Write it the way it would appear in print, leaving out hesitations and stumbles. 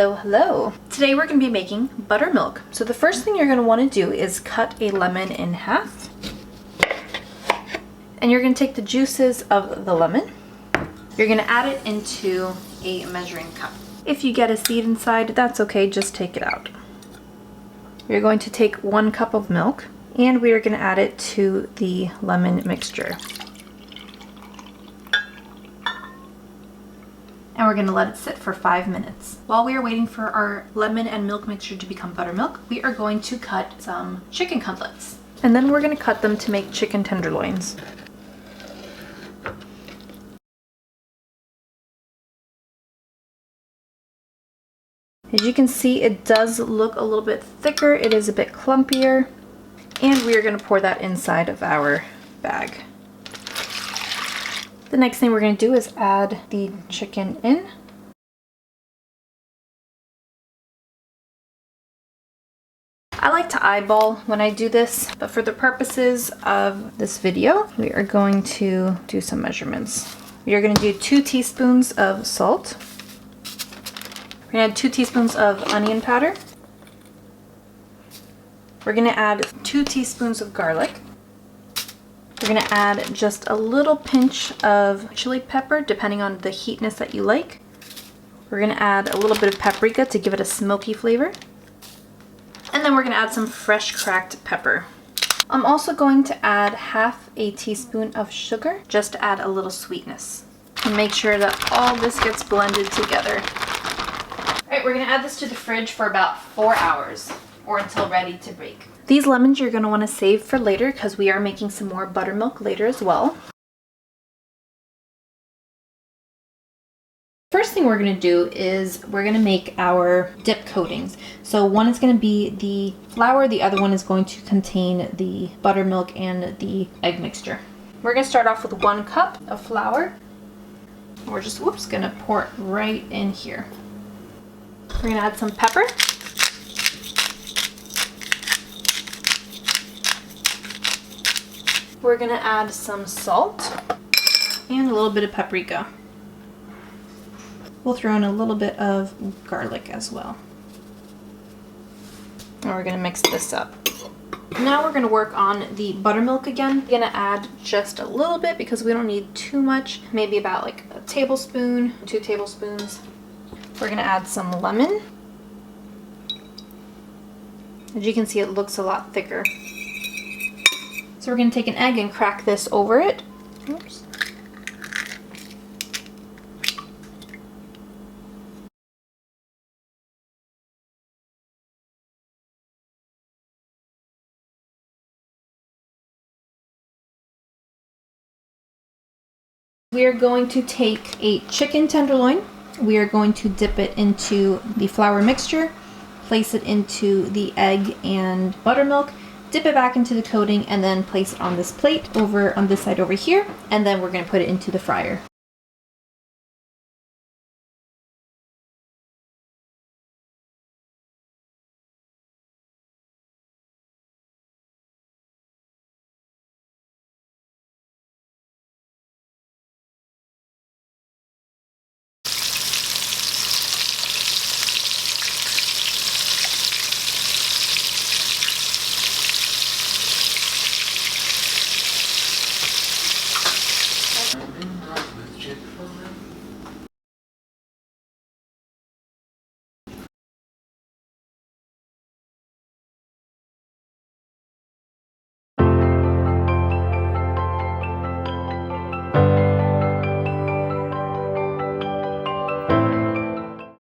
Hello, hello. Today we're going to be making buttermilk. So the first thing you're going to want to do is cut a lemon in half. And you're going to take the juices of the lemon. You're going to add it into a measuring cup. If you get a seed inside, that's okay, just take it out. You're going to take 1 cup of milk and we are going to add it to the lemon mixture. And we're going to let it sit for 5 minutes. While we are waiting for our lemon and milk mixture to become buttermilk, we are going to cut some chicken cutlets. And then we're going to cut them to make chicken tenderloins. As you can see, it does look a little bit thicker. It is a bit clumpier. And we are going to pour that inside of our bag. The next thing we're going to do is add the chicken in. I like to eyeball when I do this, but for the purposes of this video, we are going to do some measurements. We are going to do 2 teaspoons of salt. We're going to add 2 teaspoons of onion powder. We're going to add 2 teaspoons of garlic. We're going to add just a little pinch of chili pepper, depending on the heatness that you like. We're going to add a little bit of paprika to give it a smoky flavor. And then we're going to add some fresh cracked pepper. I'm also going to add half a teaspoon of sugar, just to add a little sweetness. And make sure that all this gets blended together. Alright, we're going to add this to the fridge for about 4 hours, or until ready to bake. These lemons you're going to want to save for later because we are making some more buttermilk later as well. First thing we're going to do is we're going to make our dip coatings. So one is going to be the flour, the other one is going to contain the buttermilk and the egg mixture. We're going to start off with 1 cup of flour. We're just, going to pour it right in here. We're going to add some pepper. We're going to add some salt and a little bit of paprika. We'll throw in a little bit of garlic as well. And we're going to mix this up. Now we're going to work on the buttermilk again. We're going to add just a little bit because we don't need too much. Maybe about like a tablespoon, 2 tablespoons. We're going to add some lemon. As you can see, it looks a lot thicker. So we're going to take an egg and crack this over it. Oops. We are going to take a chicken tenderloin. We are going to dip it into the flour mixture, place it into the egg and buttermilk, dip it back into the coating, and then place it on this plate over on this side over here, and then we're going to put it into the fryer.